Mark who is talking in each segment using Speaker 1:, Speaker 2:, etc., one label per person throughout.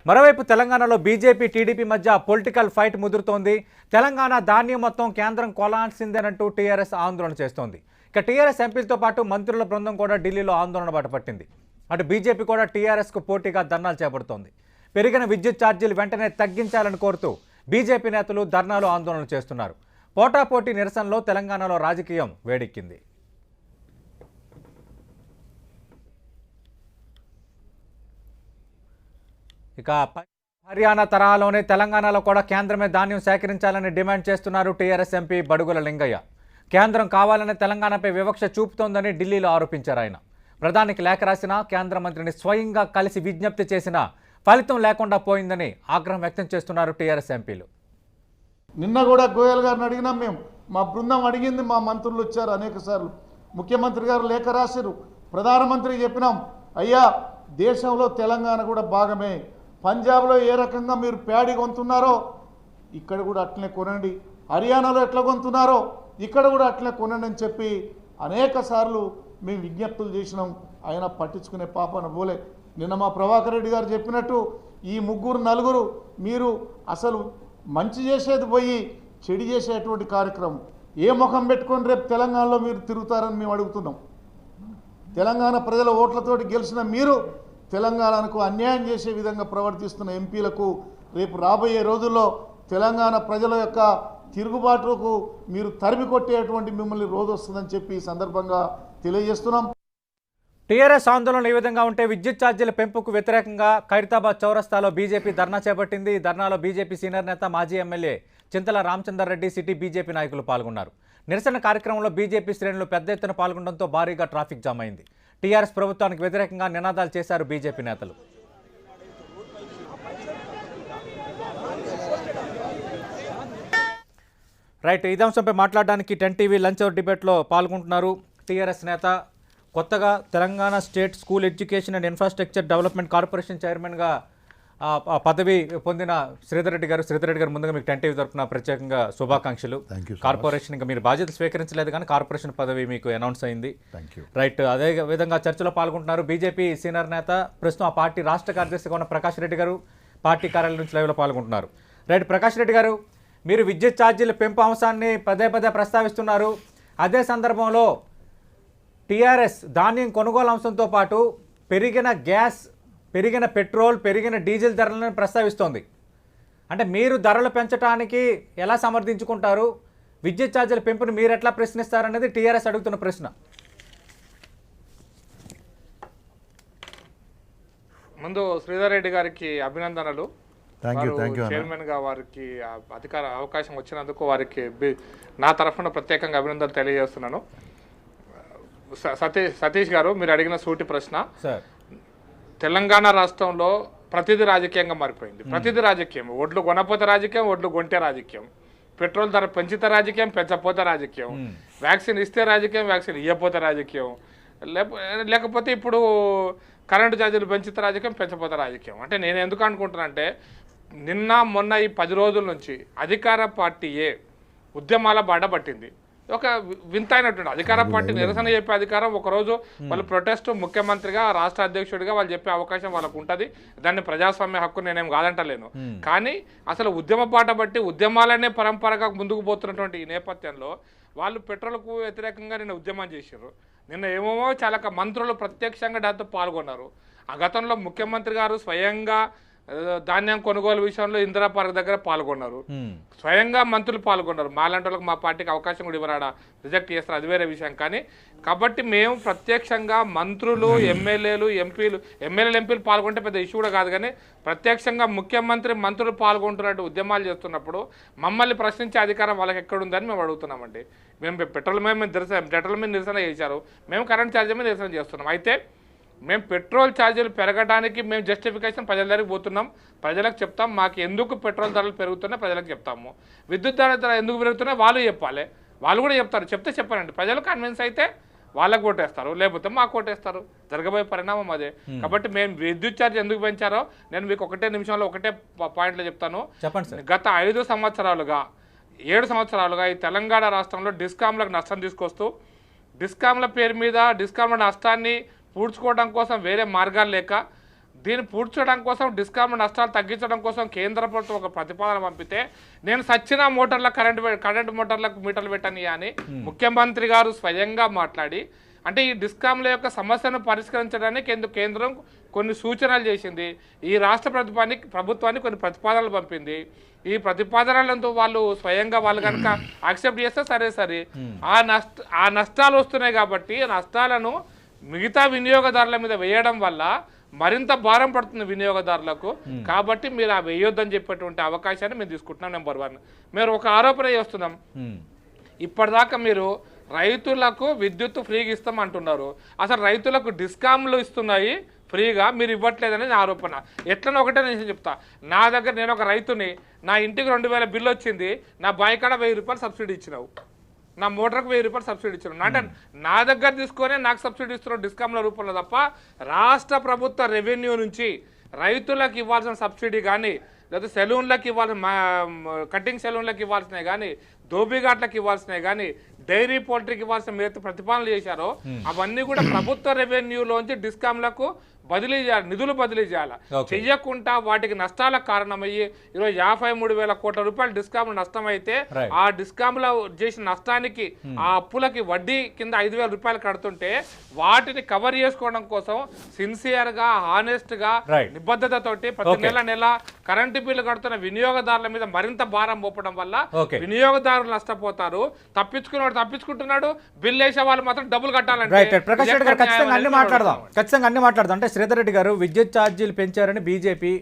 Speaker 1: మరోవైపు తెలంగాణలో BJP TDP మధ్య పొలిటికల్ ఫైట్ ముదురుతోంది. తెలంగాణ ధాన్యం మొత్తం కేంద్రం కొలాల్సిందేనంటూ టీఆర్ఎస్ ఆందోళన చేస్తోంది. ఇక టీఆర్ఎస్ ఎంపీలతో పాటు మంత్రుల బృందం కూడా ఢిల్లీలో ఆందోళన బాటపట్టింది. అటు బీజేపీ కూడా టీఆర్ఎస్కు పోటీగా ధర్నాలు చేపడుతోంది. పెరిగిన విద్యుత్ ఛార్జీలు వెంటనే తగ్గించాలని కోరుతూ బీజేపీ నేతలు ధర్నాలు ఆందోళన చేస్తున్నారు. పోటాపోటీ నిరసనలో తెలంగాణలో రాజకీయం వేడెక్కింది. ఇక హర్యానా తరహాలోనే తెలంగాణలో కూడా కేంద్రమే ధాన్యం సేకరించాలని డిమాండ్ చేస్తున్నారు టీఆర్ఎస్ ఎంపీ బడుగుల లింగయ్య. కేంద్రం కావాలనే తెలంగాణపై వివక్ష చూపుతోందని ఢిల్లీలో ఆరోపించారు. ఆయన ప్రధానికి లేఖ రాసినా కేంద్ర మంత్రిని స్వయంగా కలిసి విజ్ఞప్తి చేసినా ఫలితం లేకుండా పోయిందని ఆగ్రహం వ్యక్తం చేస్తున్నారు టీఆర్ఎస్ ఎంపీలు.
Speaker 2: నిన్న కూడా గోయల్ గారిని అడిగినాం. మేము మా బృందం అడిగింది, మా మంత్రులు వచ్చారు అనేక సార్లు, ముఖ్యమంత్రి గారు లేఖ రాశారు, ప్రధానమంత్రికి చెప్పినాం, అయ్యా దేశంలో తెలంగాణ కూడా భాగమే, పంజాబ్లో ఏ రకంగా మీరు ప్యాడీ కొంటున్నారో ఇక్కడ కూడా అట్లనే కొనండి, హర్యానాలో ఎట్లా కొంటున్నారో ఇక్కడ కూడా అట్లనే కొనండి అని చెప్పి అనేక సార్లు మేము విజ్ఞప్తులు చేసినాం. ఆయన పట్టించుకునే పాపన పోలే. నిన్న మా ప్రభాకర్ రెడ్డి గారు చెప్పినట్టు ఈ ముగ్గురు నలుగురు మీరు అసలు మంచి చేసేది పోయి చెడు చేసేటువంటి కార్యక్రమం ఏ ముఖం పెట్టుకొని రేపు తెలంగాణలో మీరు తిరుగుతారని మేము అడుగుతున్నాం. తెలంగాణ ప్రజల ఓట్లతోటి గెలిచిన మీరు తెలంగాణకు అన్యాయం చేసే విధంగా ప్రవర్తిస్తున్న ఎంపీలకు రేపు రాబోయే రోజుల్లో తెలంగాణ ప్రజల యొక్క తిరుగుబాటుకు మీరు తరిమి కొట్టేటువంటి మిమ్మల్ని రోజు వస్తుందని చెప్పి ఈ సందర్భంగా తెలియజేస్తున్నాం.
Speaker 1: టీఆర్ఎస్ ఆందోళనలు ఈ విధంగా ఉంటే విద్యుత్ ఛార్జీల పెంపుకు వ్యతిరేకంగా ఖైరతాబాద్ చౌరస్తాలో బీజేపీ ధర్నా చేపట్టింది. ఈ ధర్నాలో బీజేపీ సీనియర్ నేత మాజీ ఎమ్మెల్యే చింతల రామచందర్ రెడ్డి, సిటీ బీజేపీ నాయకులు పాల్గొన్నారు. నిరసన కార్యక్రమంలో బీజేపీ శ్రేణులు పెద్ద ఎత్తున పాల్గొనడంతో భారీగా ట్రాఫిక్ జామ్ అయింది. టీఆర్ఎస్ ప్రభుత్వానికి వ్యతిరేకంగా నినాదాలు చేశారు బీజేపీ నేతలు. రైట్, ఇదే అంశంపై మాట్లాడడానికి 10 టీవీ లంచ్ అవర్ డిబేట్లో పాల్గొంటున్నారు టీఆర్ఎస్ నేత, కొత్తగా Telangana state school education and infrastructure development corporation చైర్మన్గా పదవి పొందిన శ్రీధర్ రెడ్డి గారు ముందుగా మీకు 10 టీవీ తరఫున ప్రత్యేకంగా శుభాకాంక్షలు. కార్పొరేషన్ ఇంకా మీరు బాధ్యతలు స్వీకరించలేదు కానీ కార్పొరేషన్ పదవి మీకు అనౌన్స్ అయింది. రైట్, అదే విధంగా చర్చలో పాల్గొంటున్నారు బీజేపీ సీనియర్ నేత, ప్రస్తుతం ఆ పార్టీ రాష్ట్ర కార్యదర్శిగా ఉన్న ప్రకాష్ రెడ్డి గారు పార్టీ కార్యాలయం నుంచి లైవ్లో పాల్గొంటున్నారు. రైట్, ప్రకాష్ రెడ్డి గారు, మీరు విద్యుత్ ఛార్జీల పెంపు అంశాన్ని పదే ప్రస్తావిస్తున్నారు. అదే సందర్భంలో టీఆర్ఎస్ ధాన్యం కొనుగోలు అంశంతో పాటు పెరిగిన గ్యాస్, పెరిగిన పెట్రోల్, పెరిగిన డీజిల్ ధరలను ప్రస్తావిస్తోంది. అంటే మీరు ధరలు పెంచడానికి ఎలా సమర్థించుకుంటారు? విద్యుత్ ఛార్జీల పెంపును మీరు ఎట్లా ప్రశ్నిస్తారనేది టీఆర్ఎస్ అడుగుతున్న ప్రశ్న.
Speaker 3: ముందు శ్రీధర్ రెడ్డి గారికి అభినందనలు. చైర్మన్ గా వారికి అధికార అవకాశం వచ్చినందుకు వారికి నా తరఫున ప్రత్యేకంగా అభినందనలు తెలియజేస్తున్నాను. సతీష్ గారు, మీరు అడిగిన సూటి ప్రశ్న, తెలంగాణ రాష్ట్రంలో ప్రతిదీ రాజకీయంగా మారిపోయింది. ప్రతిదీ రాజకీయం, ఒడ్లు కొనపోతే రాజకీయం, ఒడ్లు కొంటే రాజకీయం, పెట్రోల్ ధర పెంచితే రాజకీయం, పెంచపోతే రాజకీయం, వ్యాక్సిన్ ఇస్తే రాజకీయం, వ్యాక్సిన్ ఇవ్వకపోతే రాజకీయం, లేకపోతే ఇప్పుడు కరెంటు ఛార్జీలు పెంచితే రాజకీయం, పెంచపోతే రాజకీయం. అంటే నేను ఎందుకు అనుకుంటున్నా అంటే, నిన్న మొన్న ఈ 10 రోజుల నుంచి అధికార పార్టీయే ఉద్యమాల బాట పట్టింది. ఒక వింత అయినట్టు అధికార పార్టీ నిరసన చెప్పే అధికారం, ఒకరోజు వాళ్ళు ప్రొటెస్ట్, ముఖ్యమంత్రిగా రాష్ట్ర అధ్యక్షుడిగా వాళ్ళు చెప్పే అవకాశం వాళ్ళకు ఉంటుంది. దాన్ని ప్రజాస్వామ్య హక్కు నేనేం కాదంటలేను. కానీ అసలు ఉద్యమ బాట బట్టి ఉద్యమాలనే పరంపరగా ముందుకు పోతున్నటువంటి ఈ నేపథ్యంలో వాళ్ళు పెట్రోల్కు వ్యతిరేకంగా నిన్న ఉద్యమం చేశారు. నిన్న ఏమేమో చాలా మంత్రులు ప్రత్యక్షంగా దాంతో పాల్గొన్నారు. ఆ గతంలో ముఖ్యమంత్రి గారు స్వయంగా ధాన్యం కొనుగోలు విషయంలో ఇందిరా పార్క్ దగ్గర పాల్గొన్నారు, స్వయంగా మంత్రులు పాల్గొన్నారు. మాలాంటి వాళ్ళకి మా పార్టీకి అవకాశం కూడా ఇవ్వరాడా, రిజెక్ట్ చేస్తారు, అది వేరే విషయం. కానీ కాబట్టి మేము ప్రత్యక్షంగా మంత్రులు, ఎమ్మెల్యేలు, ఎంపీలు పాల్గొంటే పెద్ద ఇష్యూ కూడా కాదు. కానీ ప్రత్యక్షంగా ముఖ్యమంత్రి, మంత్రులు పాల్గొంటున్నట్టు ఉద్యమాలు చేస్తున్నప్పుడు మమ్మల్ని ప్రశ్నించే అధికారం వాళ్ళకి ఎక్కడుందని మేము అడుగుతున్నామండి. మేము పెట్రోల్ మీద నిరసన చేశారు, మేము కరెంట్ ఛార్జీ మీద నిరసన చేస్తున్నాం. అయితే మేము పెట్రోల్ ఛార్జీలు పెరగడానికి మేము జస్టిఫికేషన్ ప్రజల దగ్గరికి పోతున్నాం, ప్రజలకు చెప్తాం, మాకు ఎందుకు పెట్రోల్ ధరలు పెరుగుతున్నాయి ప్రజలకు చెప్తాము. విద్యుత్ ధర ఎందుకు పెరుగుతున్నాయి వాళ్ళు చెప్పాలి, వాళ్ళు కూడా చెప్తారు. చెప్తే చెప్పానండి, ప్రజలు కన్విన్స్ అయితే వాళ్ళకు ఓటేస్తారు, లేకపోతే మాకు ఓటేస్తారు. జరగబోయే పరిణామం అదే. కాబట్టి మేము విద్యుత్ ఛార్జ్ ఎందుకు పెంచారో నేను మీకు ఒకటే నిమిషంలో ఒకటే పాయింట్లో చెప్తాను. గత 7 సంవత్సరాలుగా ఈ తెలంగాణ రాష్ట్రంలో డిస్కామ్లకు నష్టం తీసుకొస్తూ, డిస్కామ్ల పేరు మీద డిస్కామ్ల నష్టాన్ని పూడ్చుకోవడం కోసం వేరే మార్గాలు లేక దీన్ని పూడ్చడం కోసం, డిస్కామ్ నష్టాలు తగ్గించడం కోసం కేంద్ర ప్రభుత్వం ఒక ప్రతిపాదన పంపితే నేను సచ్చిన మోటార్ల కరెంట్ మోటార్లకు మీటర్లు పెట్టని అని ముఖ్యమంత్రి గారు స్వయంగా మాట్లాడి, అంటే ఈ డిస్కామ్ల యొక్క సమస్యను పరిష్కరించడానికి కేంద్రం కొన్ని సూచనలు చేసింది, ఈ రాష్ట్ర ప్రభుత్వాన్ని కొన్ని ప్రతిపాదనలు పంపింది. ఈ ప్రతిపాదనలతో వాళ్ళు స్వయంగా వాళ్ళు కనుక యాక్సెప్ట్ చేస్తే సరే ఆ నష్టాలు వస్తున్నాయి కాబట్టి నష్టాలను మిగతా వినియోగదారుల మీద వేయడం వల్ల మరింత భారం పడుతుంది వినియోగదారులకు. కాబట్టి మీరు ఆ వేయొద్దని చెప్పేటువంటి అవకాశాన్ని మేము తీసుకుంటున్నాం. నెంబర్ 1, మీరు ఒక ఆరోపణ చేస్తున్నాం, ఇప్పటిదాకా మీరు రైతులకు విద్యుత్ ఫ్రీగా ఇస్తాం అంటున్నారు, అసలు రైతులకు డిస్కామ్లు ఇస్తున్నాయి ఫ్రీగా, మీరు ఇవ్వట్లేదనేది ఆరోపణ. ఎట్లనో ఒకటే నేను చెప్తా, నా దగ్గర నేను ఒక రైతుని, నా ఇంటికి 2000 బిల్లు వచ్చింది, నా బాయ్ కాడ 1000 రూపాయలు సబ్సిడీ ఇచ్చినావు, నా మోటార్కు 1000 రూపాయలు సబ్సిడీ ఇచ్చినావు, అంటే నా దగ్గర తీసుకొని నాకు సబ్సిడీ ఇస్తున్నావు డిస్కామ్ల రూపంలో తప్ప రాష్ట్ర ప్రభుత్వ రెవెన్యూ నుంచి రైతులకు ఇవ్వాల్సిన సబ్సిడీ కానీ, లేదా సెలూన్లకు ఇవ్వాల్సిన కటింగ్ సెలూన్లకు ఇవ్వాల్సినవి కానీ, దోబిఘాట్లకు ఇవ్వాల్సినవి కానీ, డైరీ పోల్ట్రీకి ఇవ్వాల్సిన మీరు ప్రతిపాదనలు చేశారో అవన్నీ కూడా ప్రభుత్వ రెవెన్యూలోంచి డిస్కామ్లకు బదిలీ చేయాలి, నిధులు బదిలీ చేయాలి. చెయ్యకుండా వాటికి నష్టాలకు కారణమయ్యి ఈరోజు 53,000 కోట్ల రూపాయలు డిస్కామ్ నష్టం అయితే ఆ డిస్కామ్లో చేసిన నష్టానికి ఆ అప్పులకి వడ్డీ కింద 5,000 రూపాయలు కడుతుంటే వాటిని కవర్ చేసుకోవడం కోసం సిన్సియర్ గా, హానెస్ట్ గా, నిబద్ధతతోటి ప్రతి నెల కరెంటు బిల్లు కడుతున్న వినియోగదారుల మీద మరింత భారం మోపడం వల్ల వినియోగదారులు నష్టపోతారు. తప్పించుకుంటున్నాడు, బిల్లు వేసే వాళ్ళు మాత్రం డబ్బులు కట్టాలంటే
Speaker 1: అన్ని మాట్లాడదాం. అంటే శ్రీధర్ రెడ్డి గారు విద్యుత్ ఛార్జీలు పెంచారని బీజేపీ,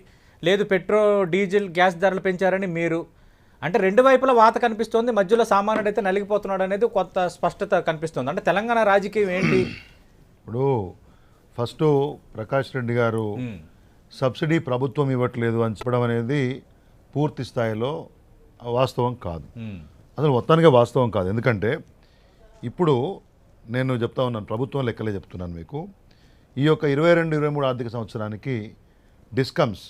Speaker 1: లేదు పెట్రోల్ డీజిల్ గ్యాస్ ధరలు పెంచారని మీరు, అంటే రెండు వైపులా వాత కనిపిస్తోంది, మధ్యలో సామాన్యుడు అయితే నలిగిపోతున్నాడు అనేది కొంత స్పష్టత కనిపిస్తుంది. అంటే తెలంగాణ రాజకీయం ఏంటి?
Speaker 4: ఇప్పుడు ఫస్ట్ ప్రకాష్ రెడ్డి గారు సబ్సిడీ ప్రభుత్వం ఇవ్వట్లేదు అని చెప్పడం అనేది పూర్తి స్థాయిలో వాస్తవం కాదు, అసలు మొత్తానికే వాస్తవం కాదు. ఎందుకంటే ఇప్పుడు నేను చెప్తా ఉన్నాను, ప్రభుత్వం లెక్కలే చెప్తున్నాను మీకు. ఈ యొక్క 22-23 ఆర్థిక సంవత్సరానికి డిస్కమ్స్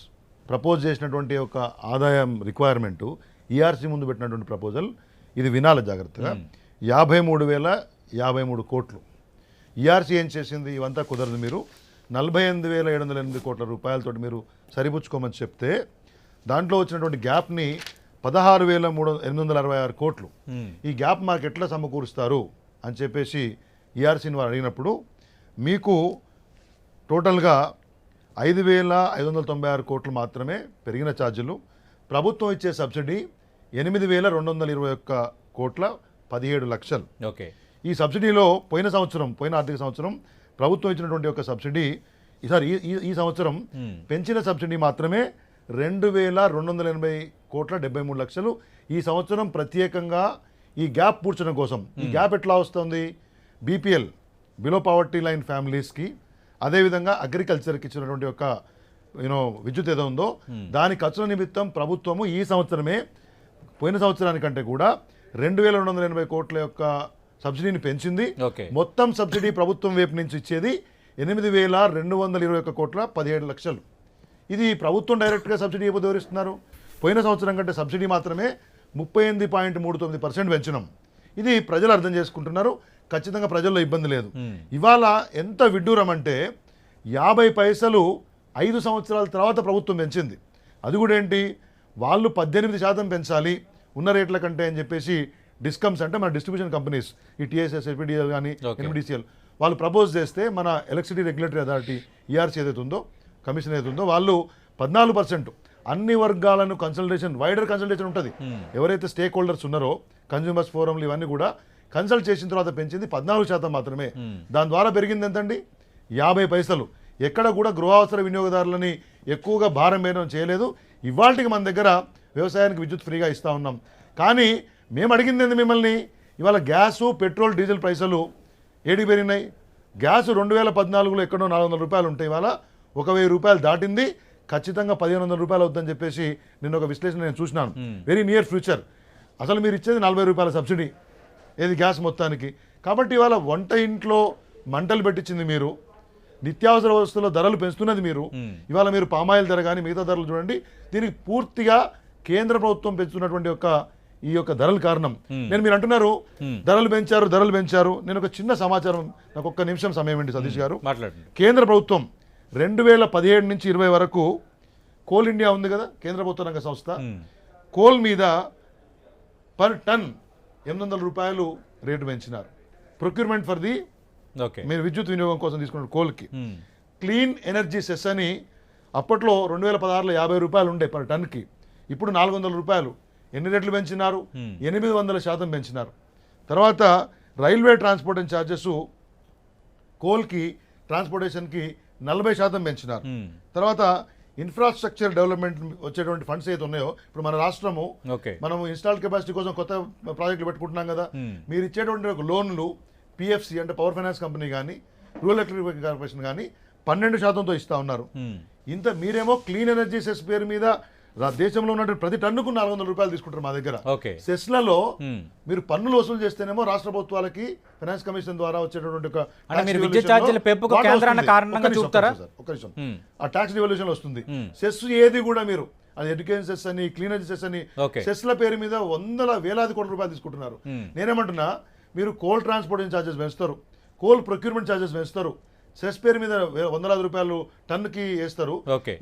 Speaker 4: ప్రపోజ్ చేసినటువంటి ఒక ఆదాయం రిక్వైర్మెంటు ఈఆర్సీ ముందు పెట్టినటువంటి ప్రపోజల్, ఇది వినాలి జాగ్రత్తగా, 53,053 కోట్లు. ఈఆర్సీ ఏం చేసింది, ఇవంతా కుదరదు, మీరు 48,708 కోట్ల రూపాయలతో మీరు సరిపుచ్చుకోమని చెప్తే దాంట్లో వచ్చినటువంటి గ్యాప్ని 16,866 కోట్లు, ఈ గ్యాప్ మాకు ఎట్లా సమకూరుస్తారు అని చెప్పేసి ఈఆర్సీని వారు అడిగినప్పుడు మీకు టోటల్గా 5,596 కోట్లు మాత్రమే పెరిగిన ఛార్జీలు, ప్రభుత్వం ఇచ్చే సబ్సిడీ 8,221 కోట్ల 17 లక్షలు.
Speaker 1: ఓకే,
Speaker 4: ఈ సబ్సిడీలో పోయిన ఆర్థిక సంవత్సరం ప్రభుత్వం ఇచ్చినటువంటి ఒక సబ్సిడీ, ఈసారి ఈ సంవత్సరం పెంచిన సబ్సిడీ మాత్రమే 2,280 కోట్ల 73 లక్షలు. ఈ సంవత్సరం ప్రత్యేకంగా ఈ గ్యాప్ పూడ్చడం కోసం, ఈ గ్యాప్ ఎట్లా వస్తుంది, బీపీఎల్ బిలో పవర్టీ లైన్ ఫ్యామిలీస్కి, అదేవిధంగా అగ్రికల్చర్కి ఇచ్చినటువంటి ఒక విద్యుత్ ఏదో ఉందో దాని ఖర్చుల నిమిత్తం ప్రభుత్వము ఈ సంవత్సరమే పోయిన సంవత్సరానికంటే కూడా 2,280 కోట్ల యొక్క సబ్సిడీని పెంచింది. మొత్తం సబ్సిడీ ప్రభుత్వం వైపు నుంచి ఇచ్చేది 8,221 కోట్ల 17 లక్షలు. ఇది ప్రభుత్వం డైరెక్ట్గా సబ్సిడీ ఇవ్వదు, వివరిస్తున్నారు. పోయిన సంవత్సరం కంటే సబ్సిడీ మాత్రమే 38.39% పెంచినాం. ఇది ప్రజలు అర్థం చేసుకుంటున్నారు, ఖచ్చితంగా ప్రజల్లో ఇబ్బంది లేదు. ఇవాళ ఎంత విడ్డూరం అంటే 50 పైసలు 5 సంవత్సరాల తర్వాత ప్రభుత్వం పెంచింది. అది కూడా ఏంటి, వాళ్ళు 18% పెంచాలి ఉన్న రేట్ల కంటే అని చెప్పేసి డిస్కమ్స్ అంటే మన డిస్ట్రిబ్యూషన్ కంపెనీస్, ఈ టీఎస్ఎస్, ఎల్పిడిఎల్ కానీ ఎన్బిడిసిఎల్ వాళ్ళు ప్రపోజ్ చేస్తే మన ఎలక్ట్రిసిటీ రెగ్యులేటరీ అథారిటీ ఈఆర్సీ ఏదైతే ఉందో, కమిషన్ ఏదైతే ఉందో, వాళ్ళు 14% అన్ని వర్గాలను వైడర్ కన్సల్టేషన్ ఉంటుంది. ఎవరైతే స్టేక్ హోల్డర్స్ ఉన్నారో, కన్జ్యూమర్స్ ఫోరంలు ఇవన్నీ కూడా కన్సల్ట్ చేసిన తర్వాత పెంచింది 14% మాత్రమే. దాని ద్వారా పెరిగింది ఎంతండి, 50 పైసలు. ఎక్కడ కూడా గృహావసర వినియోగదారులని ఎక్కువగా భారం వేయడం చేయలేదు. ఇవాళకి మన దగ్గర వ్యవసాయానికి విద్యుత్ ఫ్రీగా ఇస్తూ ఉన్నాం. కానీ మేము అడిగింది ఏంది మిమ్మల్ని, ఇవాళ గ్యాసు, పెట్రోల్, డీజిల్ ప్రైసులు ఏడికి పెరిగినాయి. గ్యాసు 2014లో ఎక్కడో 400 రూపాయలు ఉంటాయి, ఇవాళ 1,000 రూపాయలు దాటింది. ఖచ్చితంగా 1,500 రూపాయలు అవుతుందని చెప్పేసి నిన్న ఒక విశ్లేషణ నేను చూసినాను. Very near future. అసలు మీరు ఇచ్చేది 40 రూపాయల సబ్సిడీ ఏది గ్యాస్ మొత్తానికి. కాబట్టి ఇవాళ వంట ఇంట్లో మంటలు పెట్టించింది మీరు, నిత్యావసర వస్తువుల ధరలు పెంచుతున్నది మీరు. ఇవాళ మీరు పామాయిల్ ధర కానీ మిగతా ధరలు చూడండి, దీనికి పూర్తిగా కేంద్ర ప్రభుత్వం పెంచుతున్నటువంటి ఈ యొక్క ధరల కారణం. మీరు అంటున్నారు ధరలు పెంచారు. నేను ఒక చిన్న సమాచారం, నాకు ఒక్క నిమిషం సమయం అండి సతీష్ గారు. కేంద్ర ప్రభుత్వం 2017 నుంచి 20 వరకు కోల్ ఇండియా ఉంది కదా, కేంద్ర ప్రభుత్వ రంగ సంస్థ, కోల్ మీద పర్ టన్ 800 రూపాయలు రేటు పెంచినారు. ప్రొక్యూర్మెంట్ ఫర్ ది మీరు విద్యుత్ వినియోగం కోసం తీసుకున్న కోల్కి. క్లీన్ ఎనర్జీ సెస్ అని అప్పట్లో 2016లో 50 రూపాయలు ఉండే పర్ టన్కి, ఇప్పుడు 400 రూపాయలు. ఎన్ని రెట్లు పెంచినారు? 800% పెంచినారు. తర్వాత రైల్వే ట్రాన్స్పోర్టేషన్ ఛార్జెస్ కోల్కి ట్రాన్స్పోర్టేషన్కి 40% పెంచినారు. తర్వాత ఇన్ఫ్రాస్ట్రక్చర్ డెవలప్మెంట్ వచ్చేటువంటి ఫండ్స్ ఏదైతే ఉన్నాయో, ఇప్పుడు మన రాష్ట్రము మనం ఇన్స్టాల్డ్ కెపాసిటీ కోసం కొత్త ప్రాజెక్టులు పెట్టుకుంటున్నాం కదా, మీరు ఇచ్చేటువంటి లోన్లు పిఎఫ్సి అంటే పవర్ ఫైనాన్స్ కంపెనీ కానీ రూరల్ ఎలక్ట్రిక్ కార్పొరేషన్ కానీ 12%తో ఇస్తా ఉన్నారు. ఇంత మీరేమో క్లీన్ ఎనర్జీ సెస్ పేరు మీద దేశంలో ఉన్నటువంటి ప్రతి టన్నుకు 400 రూపాయలు తీసుకుంటారు మా దగ్గర. సెస్లలో మీరు పన్నులు వసూలు చేస్తేనేమో రాష్ట్ర ప్రభుత్వాలకి ఫైనాన్స్ కమిషన్ ద్వారా వచ్చేటటువంటి ఆ ట్యాక్స్ డివల్యూషన్ వస్తుంది. సెస్ ఏది కూడా మీరు అది ఎడ్యుకేషన్ సెస్ అని క్లీన్ ఎనర్జీ సెస్ అని సెస్ల పేరు మీద వేలాది కోట్ల రూపాయలు తీసుకుంటున్నారు. నేనేమంటున్నా, మీరు కోల్ ట్రాన్స్పోర్టేషన్ ఛార్జెస్ పెంచుతారు, కోల్ ప్రొక్యూర్మెంట్ ఛార్జెస్ పెంచుతారు, సెస్ పేరు మీద 100,000 రూపాయలు టన్నుకి వేస్తారు.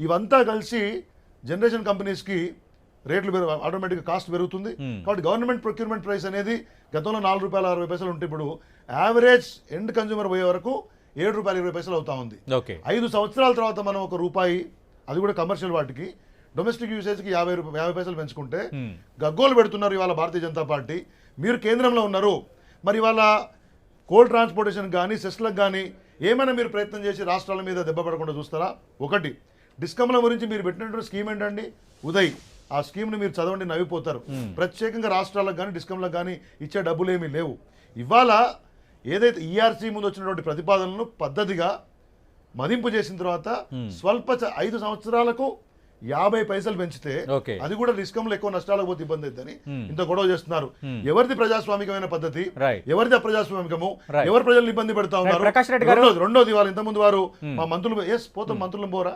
Speaker 4: ఇవంతా కలిసి జనరేషన్ కంపెనీస్కి రేట్లు ఆటోమేటిక్గా కాస్ట్ పెరుగుతుంది. కాబట్టి గవర్నమెంట్ ప్రొక్యూర్మెంట్ ప్రైస్ అనేది గతంలో ₹4.60 ఉంటే ఇప్పుడు యావరేజ్ ఎండ్ కన్జ్యూమర్ పోయే వరకు ₹7.20 అవుతా ఉంది. 5 సంవత్సరాల తర్వాత మనం ₹1, అది కూడా కమర్షియల్ వాటికి, డొమెస్టిక్ యూసేజ్కి 50 పైసలు పెంచుకుంటే గగ్గోలు పెడుతున్నారు ఇవాళ భారతీయ జనతా పార్టీ. మీరు కేంద్రంలో ఉన్నారు, మరి ఇవాళ కోల్ ట్రాన్స్పోర్టేషన్ కానీ సెస్లకు కానీ ఏమైనా మీరు ప్రయత్నం చేసి రాష్ట్రాల మీద దెబ్బ పడకుండా చూస్తారా? ఒకటి, డిస్కమ్ల గురించి మీరు పెట్టినటువంటి స్కీమ్ ఏంటండి ఉదయ్, ఆ స్కీమ్ని మీరు చదవండి నవ్విపోతారు. ప్రత్యేకంగా రాష్ట్రాలకు కానీ డిస్కమ్లకు కానీ ఇచ్చే డబ్బులు ఏమీ లేవు. ఇవాళ ఏదైతే ఈఆర్సీ ముందు వచ్చినటువంటి ప్రతిపాదనలను పద్ధతిగా మదింపు చేసిన తర్వాత స్వల్ప 5 సంవత్సరాలకు 50 పైసలు పెంచితే అది కూడా డిస్కమ్లు ఎక్కువ నష్టాలకు పోతే ఇబ్బంది అవుతుందని ఇంత గొడవ చేస్తున్నారు. ఎవరిది ప్రజాస్వామికమైన పద్ధతి, ఎవరిది అప్రజాస్వామికము, ఎవరు ప్రజలను ఇబ్బంది పెడతా ఉన్నారు? రెండోది, వాళ్ళు ఇంతకుముందు వారు మా మంత్రులు పోతాం, మంత్రులు పోరా,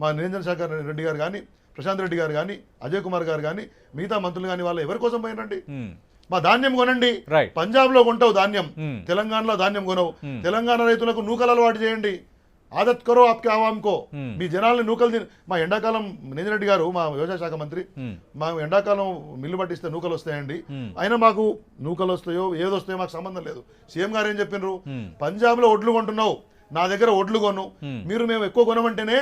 Speaker 4: మా నిరంజన్ శేఖర్ రెడ్డి గారు కానీ, ప్రశాంత్ రెడ్డి గారు కానీ, అజయ్ కుమార్ గారు కానీ, మిగతా మంత్రులు కానీ వాళ్ళు ఎవరి కోసం పోయినండి? మా ధాన్యం కొనండి, పంజాబ్ లో కొంటావు ధాన్యం, తెలంగాణలో ధాన్యం కొనవు. తెలంగాణ రైతులకు నూకలు అలవాటు చేయండి, ఆదత్ కరో ఆప్కే ఆవాంకో, మీ జనాల్ని నూకలు తిని. మా ఎండాకాలం నిరంజన్ రెడ్డి గారు మా వ్యవసాయ శాఖ మంత్రి, మా ఎండాకాలం మిల్లు పట్టిస్తే నూకలు వస్తాయండి, అయినా మాకు నూకలు వస్తాయో ఏదొస్తాయో మాకు సంబంధం లేదు. సీఎం గారు ఏం చెప్పినారు? పంజాబ్ లో ఒడ్లు కొంటున్నావు, నా దగ్గర ఒడ్లు కొను, మీరు మేము ఎక్కువ కొనమంటేనే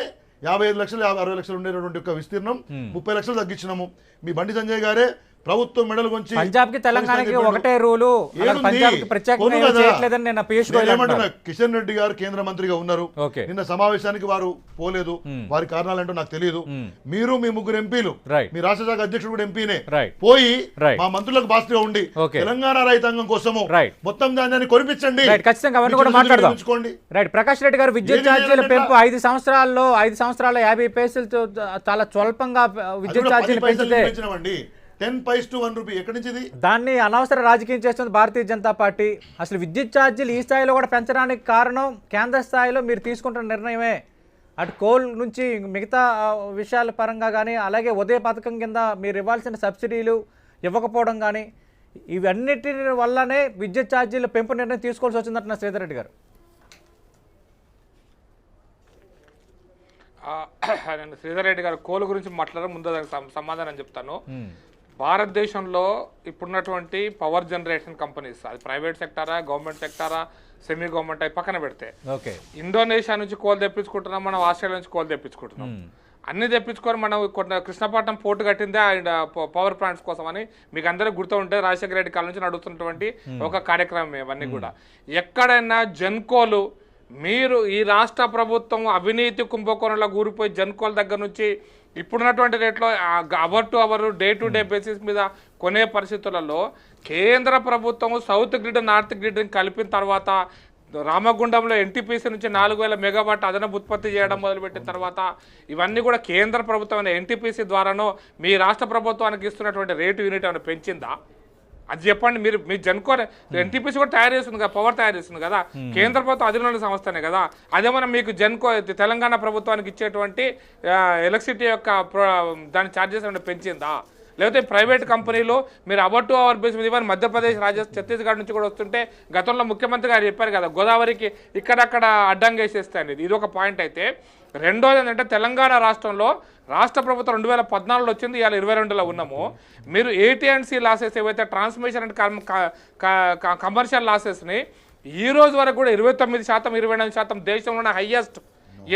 Speaker 4: 55 లక్షలు 60 లక్షలు ఉండేటటువంటి ఒక విస్తీర్ణం 30 లక్షలు తగ్గించినాము. మీ బండి సంజయ్ గారే ప్రభుత్వం మెడలు కొంచి
Speaker 1: పంజాబ్ కి తెలంగాణకి ఒకటే రూలు,
Speaker 4: ఏమంటున్నా, కిషన్ రెడ్డి గారు కేంద్ర మంత్రిగా ఉన్నారు, నిన్న సమావేశానికి వారు పోలేదు, వారి కారణాలేంటో నాకు తెలియదు. మీరు మీ 3 ఎంపీలు, మీ రాష్ట్ర శాఖ అధ్యక్షుడు కూడా ఎంపీనే, పోయి మా మంత్రులకు బాస్గా ఉండి తెలంగాణ రైతాంగం కోసము మొత్తం ధాన్యాన్ని కొనిపించండి.
Speaker 1: ప్రకాష్ రెడ్డి గారు, విద్యుత్ ఛార్జీల పెంపు 5 సంవత్సరాల్లో 50 పైసలతో చాలా స్వల్పంగా విద్యుత్ ఛార్జీలు పెంచితే
Speaker 4: 10 రూపీ ఎక్కడి నుంచి?
Speaker 1: దాన్ని అనవసర రాజకీయం చేస్తుంది భారతీయ జనతా పార్టీ. అసలు విద్యుత్ ఛార్జీలు ఈ స్థాయిలో కూడా పెంచడానికి కారణం కేంద్ర స్థాయిలో మీరు తీసుకుంటున్న నిర్ణయమే. అటు కోల్ నుంచి మిగతా విషయాల పరంగా కానీ, అలాగే ఉదయ పథకం కింద మీరు ఇవ్వాల్సిన సబ్సిడీలు ఇవ్వకపోవడం కానీ, ఇవన్నిటి వల్లనే విద్యుత్ ఛార్జీల పెంపు నిర్ణయం తీసుకోవాల్సి వచ్చిందంటున్న శ్రీధర్ రెడ్డి గారు.
Speaker 3: నేను శ్రీధర్ రెడ్డి గారు కోల్ గురించి మాట్లాడారు, ముందు దానికి సమాధానం చెప్తాను. భారతదేశంలో ఇప్పుడున్నటువంటి పవర్ జనరేషన్ కంపెనీస్, అది ప్రైవేట్ సెక్టారా గవర్నమెంట్ సెక్టారా సెమీ గవర్నమెంట్ అవి పక్కన పెడితే, ఇండోనేషియా నుంచి కోల్ తెప్పించుకుంటున్నాం, మనం ఆస్ట్రేలియా నుంచి కోల్ తెప్పించుకుంటున్నాం. అన్ని తెప్పించుకొని మనం కృష్ణపట్నం పోర్టు కట్టిందే పవర్ ప్లాంట్స్ కోసం అని మీకు అందరికీ గుర్తు ఉంటే రాజశేఖర రెడ్డి కాలం నుంచి నడుస్తున్నటువంటి ఒక కార్యక్రమం ఇవన్నీ కూడా. ఎక్కడైనా జెన్కోలు, మీరు ఈ రాష్ట్ర ప్రభుత్వం అవినీతి కుంభకోణంలో కూరిపోయి జెన్కోల దగ్గర నుంచి ఇప్పుడున్నటువంటి రేట్లో hour to hour day to day basis మీద కొనే పరిస్థితులలో కేంద్ర ప్రభుత్వం సౌత్ గ్రిడ్ నార్త్ గ్రిడ్ని కలిపిన తర్వాత రామగుండంలో ఎన్టీపీసీ నుంచి 4,000 మెగావాట్ అదనపు ఉత్పత్తి చేయడం మొదలుపెట్టిన తర్వాత ఇవన్నీ కూడా కేంద్ర ప్రభుత్వం ఎన్టీపీసీ ద్వారానో మీ రాష్ట్ర ప్రభుత్వానికి ఇస్తున్నటువంటి రేటు యూనిట్ ఏమైనా పెంచిందా? అది చెప్పండి. మీ జెన్కో ఎన్టీపీసీ కూడా తయారు చేస్తుంది కదా, పవర్ తయారు చేస్తుంది కదా, కేంద్ర ప్రభుత్వం అధీనంలో సంస్థనే కదా. అదేమన్నా మీకు జెన్కో తెలంగాణ ప్రభుత్వానికి ఇచ్చేటువంటి ఎలక్ట్రిసిటీ యొక్క దాని ఛార్జెస్ ఏమైనా పెంచిందా? లేకపోతే ప్రైవేట్ కంపెనీలు మీరు అవర్ టు అవర్ బేస్ మీద ఇవన్నీ మధ్యప్రదేశ్ ఛత్తీస్గఢ్ నుంచి కూడా వస్తుంటే గతంలో ముఖ్యమంత్రి గారు చెప్పారు కదా, గోదావరికి ఇక్కడక్కడ అడ్డంగా వేసేస్తాయి అనేది. ఇది ఒక పాయింట్. అయితే రెండోది ఏంటంటే తెలంగాణ రాష్ట్రంలో రాష్ట్ర ప్రభుత్వం 2014లో వచ్చింది, ఇవాళ 22లో ఉన్నాము. మీరు AT&C లాసెస్ ఏవైతే ట్రాన్స్మిషన్ అండ్ కమర్షియల్ లాసెస్ని ఈ రోజు వరకు కూడా 29%, 28% దేశంలోనే హైయెస్ట్.